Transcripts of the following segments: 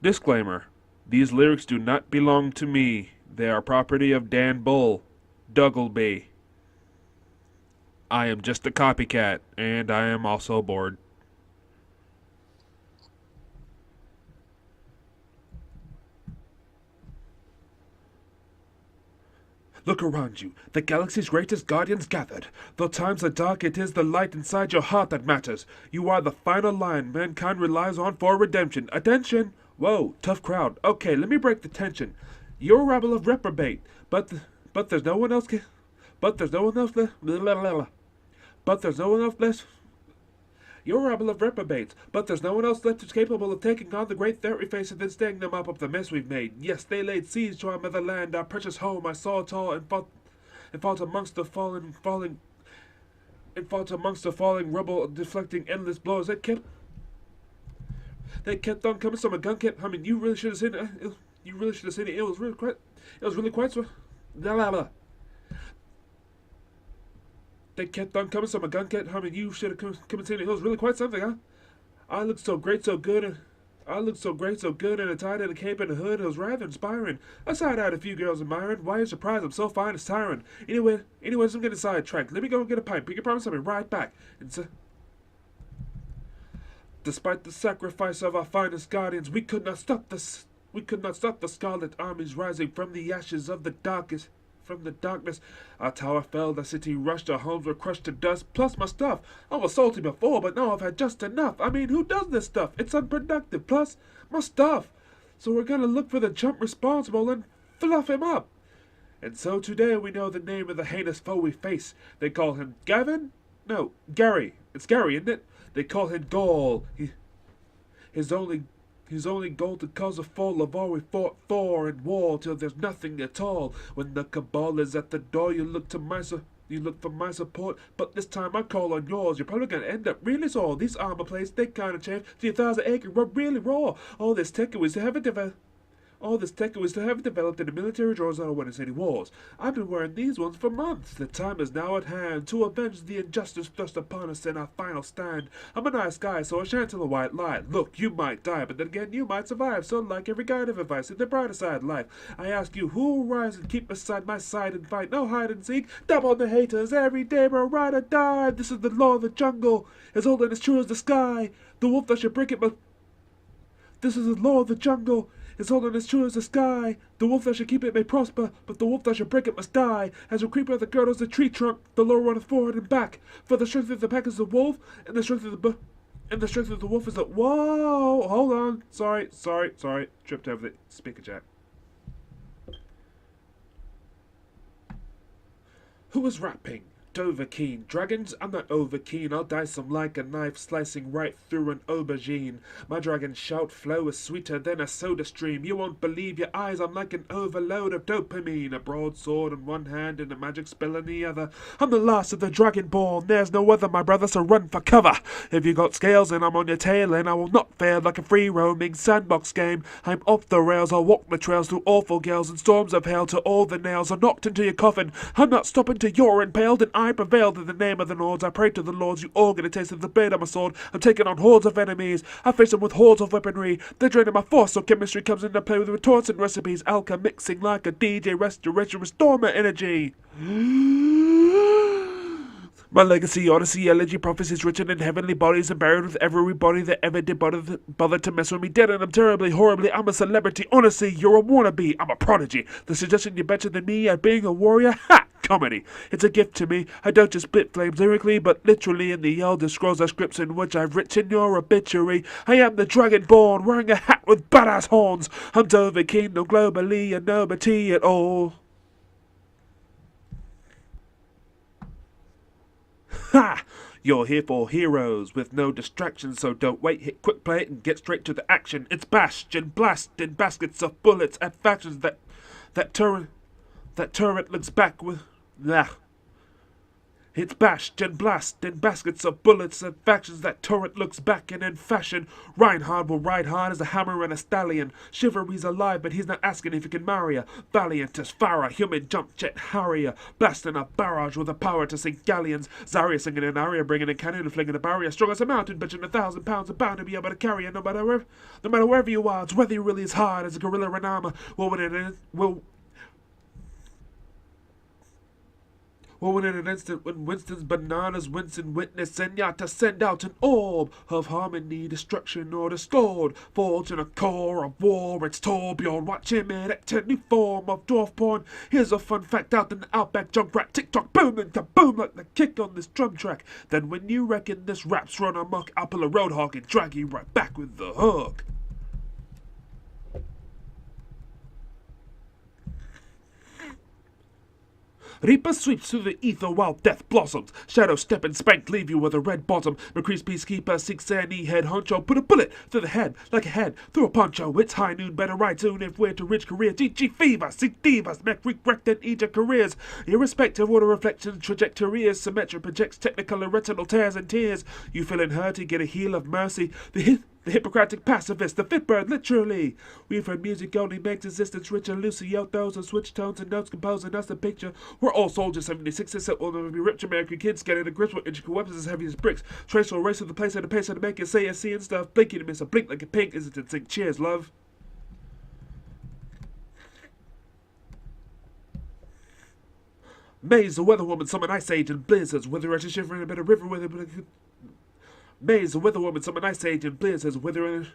Disclaimer. These lyrics do not belong to me. They are property of Dan Bull, Dougleby. I am just a copycat, and I am also bored. Look around you. The galaxy's greatest guardians gathered. Though times are dark, it is the light inside your heart that matters. You are the final line mankind relies on for redemption. Attention! Whoa, tough crowd. Okay, let me break the tension. You're a rebel of reprobate, but there's no one else. But there's no one else left. But there's no one else left. You're a rebel of reprobates, but there's no one else left who's capable of taking on the great threat we face and then staying them up of the mess we've made. Yes, they laid siege to our motherland, our precious home. I saw it all and fought amongst the falling rubble, deflecting endless blows. They kept on coming. So my gun kept humming. You really should have seen it. You really should have seen it. It was really quite. La la la. They kept on coming, so my gun kept humming. You should have come and seen it. It was really quite something, huh? I looked so great, so good, and a tie and a cape and a hood. It was rather inspiring. I sighed out a few girls admiring. Why are you surprised? I'm so fine as tyrant. Anyways, I'm getting sidetracked. Let me go and get a pipe. You can promise I'll be right back. And so, despite the sacrifice of our finest guardians, we could not stop this. We could not stop the scarlet armies rising from the ashes of the darkest. From the darkness, our tower fell, the city rushed, our homes were crushed to dust, plus my stuff. I was salty before, but now I've had just enough. I mean, who does this stuff? It's unproductive, plus my stuff. So we're gonna look for the chump responsible and fluff him up. And so today we know the name of the heinous foe we face. They call him Gavin? No, Gary. It's Gary, isn't it? They call him Gaul. His only goal to cause a fall of all we fought for and war till there's nothing at all. When the cabal is at the door, you look for my support, but this time I call on yours. You're probably gonna end up really sore. These armor plates, they kinda change. 3,000 acre were really raw. All this tech was to have developed in the military drawers out winning any wars. I've been wearing these ones for months. The time is now at hand to avenge the injustice thrust upon us in our final stand. I'm a nice guy, so I shan't tell a white lie. Look, you might die, but then again, you might survive. So, like every guide of advice, see the brighter side of life. I ask you, who will rise and keep beside my side and fight? No hide and seek. Dump on the haters every day, bro. Ride or die. This is the law of the jungle, as old and as true as the sky. The wolf that should break it, but this is the law of the jungle. It's old and as true as the sky. The wolf that should keep it may prosper, but the wolf that should break it must die. As a creeper that girdles the tree trunk, the lore runneth forward and back. For the strength of the pack is the wolf, and the strength of the wolf is the. Whoa! Hold on. Sorry. Tripped over the speaker jack. Who was rapping? Dover keen. Dragons? I'm not over keen. I'll dice them like a knife slicing right through an aubergine. My dragon shout flow is sweeter than a soda stream. You won't believe your eyes. I'm like an overload of dopamine. A broadsword in one hand and a magic spell in the other. I'm the last of the dragonborn. There's no other, my brother, so run for cover. If you got scales and I'm on your tail, and I will not fail like a free roaming sandbox game. I'm off the rails. I'll walk the trails through awful gales and storms of hell till all the nails are knocked into your coffin. I'm not stopping till you're impaled, and I prevailed in the name of the Lords. I pray to the Lords, you all get a taste of the blade of my sword. I'm taking on hordes of enemies. I face them with hordes of weaponry. They're draining my force, so chemistry comes into play with retorts and recipes. Alchemy mixing like a DJ. Restoration, restore my energy. My legacy, odyssey, elegy, prophecies written in heavenly bodies and buried with everybody that ever did bother to mess with me. Dead and I'm terribly, horribly, I'm a celebrity. Honestly, you're a wannabe. I'm a prodigy. The suggestion you're better than me at being a warrior? Ha! Comedy. It's a gift to me. I don't just spit flames lyrically, but literally in the Elder Scrolls are scripts in which I've written your obituary. I am the Dragonborn, wearing a hat with badass horns. I'm Dover Kingdom globally and nobody at all. Ha! You're here for heroes with no distractions, so don't wait, hit quick play and get straight to the action. It's bastion, blast in baskets of bullets at factions that turret looks back with. Nah. It's bashed and blast in baskets of bullets and factions that torrent looks back and in fashion. Reinhard will ride hard as a hammer and a stallion. Chivalry's alive, but he's not asking if he can marry her. Valiant as Farah, human jump jet harrier. Blasting a barrage with the power to sink galleons. Zarya singing an aria, bringing a cannon and flinging a barrier. Strong as a mountain, bitching 1,000 pounds, are bound to be able to carry it no matter wherever you are. It's whether you really is hard as a gorilla in armor. Well, in an instant, when Winston's bananas Winston witness Zenyatta send out an orb of harmony, destruction, or discord, forged in a core of war. It's Torbjorn, watch him in a new form of dwarf porn. Here's a fun fact out in the outback, Junkrat, TikTok, booming to boom like the kick on this drum track. Then when you reckon this rap's run amok, I'll pull a roadhog and drag you right back with the hook. Reaper sweeps through the ether while death blossoms. Shadow step and spank leave you with a red bottom. McCree's peacekeeper seeks any head honcho. Put a bullet through the head like a head through a poncho. It's high noon, better ride soon if we're to rich career. GG fever, seek divas, make wrecked and eat your careers. Irrespective of the reflection trajectory is symmetric, projects technical and retinal tears and tears. You feeling hurt, you get a heal of mercy. The Hippocratic pacifist, the fitbird, literally. We've heard music only makes existence richer. Lucio, those and switch tones and notes composing us the picture. We're all soldiers, 76, that will never be ripped. American kids getting a grip with intricate weapons as heavy as bricks. Trace will race with the place and the pace and the make it say and see and stuff. Blinking to miss a blink like a pink, is it in sync? Cheers, love. Maze, the weather woman, summon ice age and blizzards. Wither as a shiver in a bit of river with a Maze, the weather woman, summon ice age and blizzards. Wither in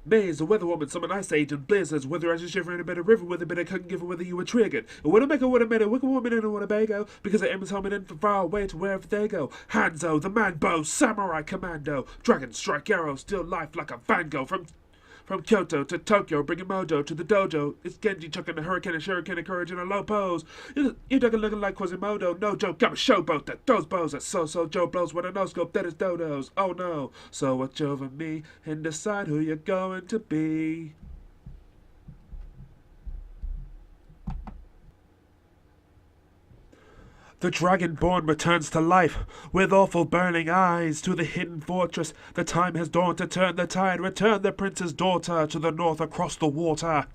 Maze, the weather woman, summon ice age and blizzards. Wither as a shiver in a bit of river with a bit I couldn't give her whether you were triggered. A Winnebago would have made a wicked woman in a Winnebago because the aim is homing in from far away to wherever they go. Hanzo, the man bow, samurai commando. Dragon strike arrow, still life like a Van Gogh. From Kyoto to Tokyo, bringing mojo to the dojo. It's Genji chucking a hurricane and shuriken and courage in a low pose. You looking like Quasimodo. No joke, I'm a showboat that throws bows at so Joe blows with a no-scope that is dodos. Oh no, so watch over me and decide who you're going to be. The Dragonborn returns to life, with awful burning eyes, to the hidden fortress. The time has dawned to turn the tide, return the prince's daughter to the north across the water.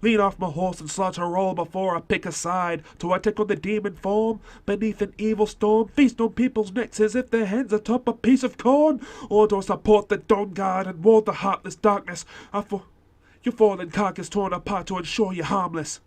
Lean off my horse and slaughter roll before I pick a side. Do I take on the demon form beneath an evil storm? Feast on people's necks as if their hands atop a piece of corn? Or do I support the dawn guard and ward the heartless darkness? Your fallen carcass torn apart to ensure you're harmless.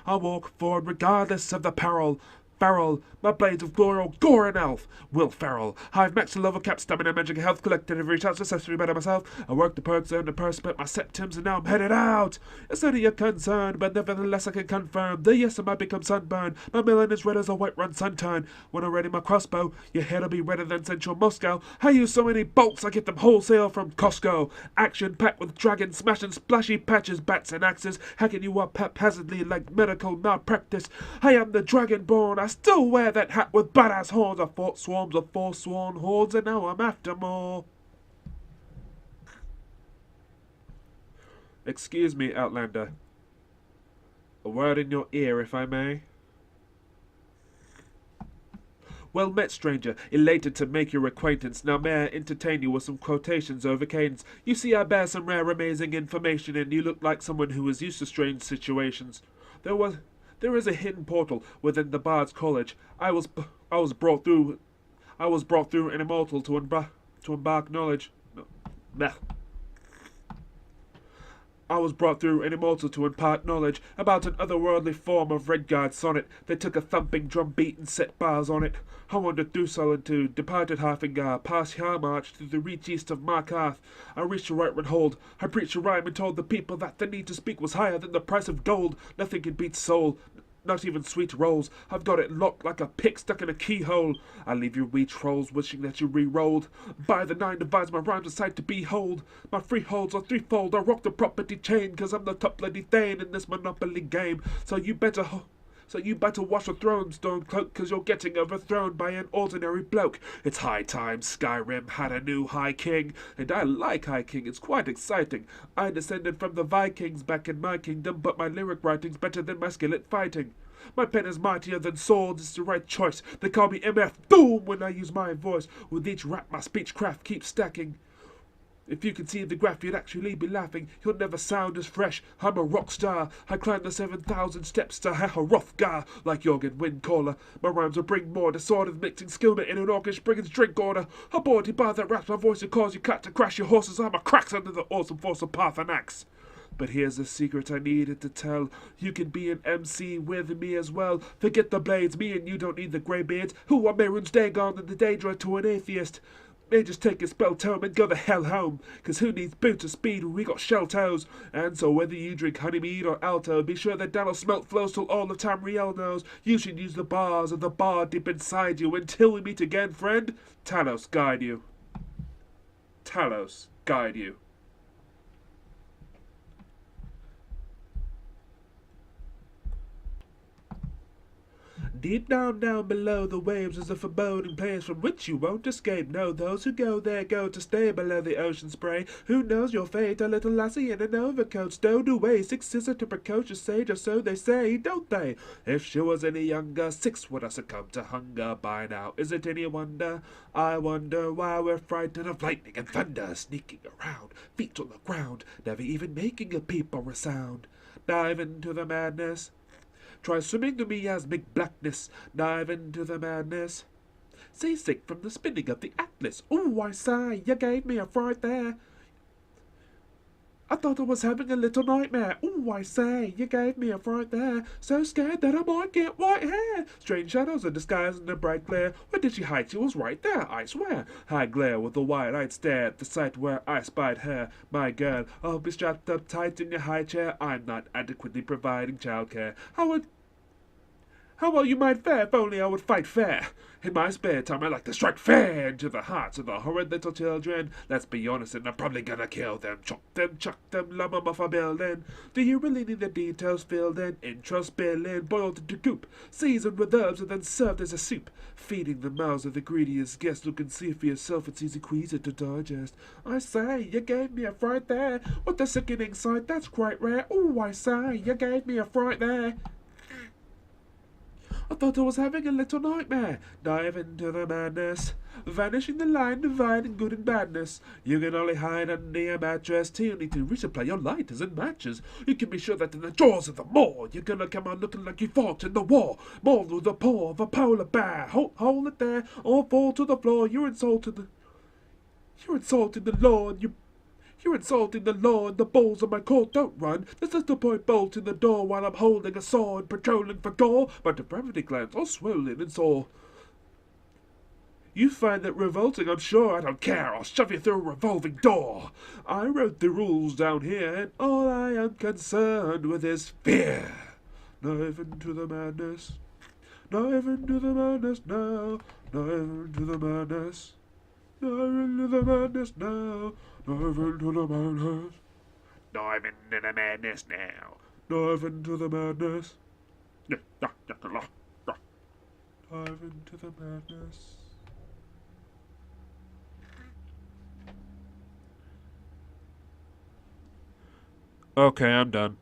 I walk forward regardless of the peril. Farrell, my blades of glory, gore and elf. Will Farrell. I've maxed the level cap, stamina, magic, health, collected every chance successfully better myself. I worked the perks, earned the purse, spent my septims, and now I'm headed out. It's none of your concern, but nevertheless I can confirm the yes I might become sunburned. My melon is red as a white run sunturn. When I ready my crossbow, your head'll be redder than central Moscow. I use so many bolts I get them wholesale from Costco. Action packed with dragons, smashing splashy patches, bats and axes, hacking you up haphazardly like medical malpractice. I am the Dragonborn. I still wear that hat with badass horns. I fought swarms of forsworn hordes, and now I'm after more. Excuse me, Outlander. A word in your ear, if I may. Well met, stranger. Elated to make your acquaintance. Now may I entertain you with some quotations over cadence? You see I bear some rare amazing information, and you look like someone who is used to strange situations. There is a hidden portal within the Bard's College. I was brought through an immortal to embark knowledge. No, I was brought through an immortal to impart knowledge about an otherworldly form of Redguard sonnet that took a thumping drum beat and set bars on it. I wandered through solitude, departed Harfingar, past Yarmarch to the reach east of Markarth. I reached the right hold. I preached a rhyme and told the people that the need to speak was higher than the price of gold. Nothing can beat soul. Not even sweet rolls. I've got it locked like a pick stuck in a keyhole. I leave you wee trolls wishing that you re-rolled. By the 9 divides my rhymes a sight to behold. My freeholds are threefold. I rock the property chain, cause I'm the top bloody thane in this monopoly game. So you better wash a throne stone cloak, cause you're getting overthrown by an ordinary bloke. It's high time Skyrim had a new High King, and I like High King, it's quite exciting. I descended from the Vikings back in my kingdom, but my lyric writing's better than my skill at fighting. My pen is mightier than swords, it's the right choice. They call me MF Doom when I use my voice. With each rap, my speechcraft keeps stacking. If you could see the graph, you'd actually be laughing. You'll never sound as fresh. I'm a rock star. I climb the 7,000 steps to Hrothgar like Jorgen Windcaller. My rhymes will bring more disorder than mixing skillnet in an orcish brigand's drink order. A body bar that raps my voice and cause you cut to crash your horses. I'm a cracks under the awesome force of Parthenax. But here's a secret I needed to tell. You can be an MC with me as well. Forget the blades, me and you don't need the grey beards. Who are Mehrunes Dagon and the danger to an atheist? May just take a spell tome and go the hell home. Cause who needs boots of speed when we got shell toes? And so whether you drink honeymead or alto, be sure that Daniel smelt flows till all of Tamriel knows. You should use the bars of the bar deep inside you. Until we meet again, friend, Talos guide you. Talos guide you. Deep down, down below the waves is a foreboding place from which you won't escape. No, those who go there go to stay below the ocean spray. Who knows your fate? A little lassie in an overcoat stowed away. 6 scissors to precocious sage, or so they say, don't they? If she was any younger, 6 would have succumbed to hunger by now. Is it any wonder? I wonder why we're frightened of lightning and thunder, sneaking around, feet on the ground, never even making a peep or a sound. Dive into the madness. Try swimming to me as big blackness. Dive into the madness. Seasick from the spinning of the Atlas. Ooh, I say, you gave me a fright there. I thought I was having a little nightmare. Ooh, I say, you gave me a fright there. So scared that I might get white hair. Strange shadows in the skies and the bright glare. Where did she hide? She was right there, I swear. High glare with a wide-eyed stare at the sight where I spied her. My girl, I'll be strapped up tight in your high chair. I'm not adequately providing childcare. How well you might fare if only I would fight fair. In my spare time I like to strike fair into the hearts of the horrid little children. Let's be honest, and I'm probably gonna kill them. Chop them, chuck them, lump them off a building. Do you really need the details filled in? Intro spilling, boiled into goop, seasoned with herbs and then served as a soup. Feeding the mouths of the greediest guests. Look and see for yourself, it's easy queasy to digest. I say, you gave me a fright there. What a sickening sight, that's quite rare. Ooh, I say, you gave me a fright there. I thought I was having a little nightmare. Dive into the madness. Vanishing the line dividing good and badness. You can only hide under your mattress till you need to resupply your lighters and matches. You can be sure that in the jaws of the maw, you're gonna come out looking like you fought in the war. Mauled with the paw of a polar bear. Hold it there, or fall to the floor. You're insulting the Lord. You're insulting the law, and the balls of my court don't run. There's just a point bolt in the door while I'm holding a sword, patrolling for gore. My depravity glands all swollen and sore. You find that revolting, I'm sure. I don't care, I'll shove you through a revolving door. I wrote the rules down here, and all I am concerned with is fear. Dive into the madness. Dive into the madness now. Dive into the madness. Dive into the madness now. Dive into the madness. Dive into the madness now. Dive into the madness. Dive into the madness. Okay, I'm done.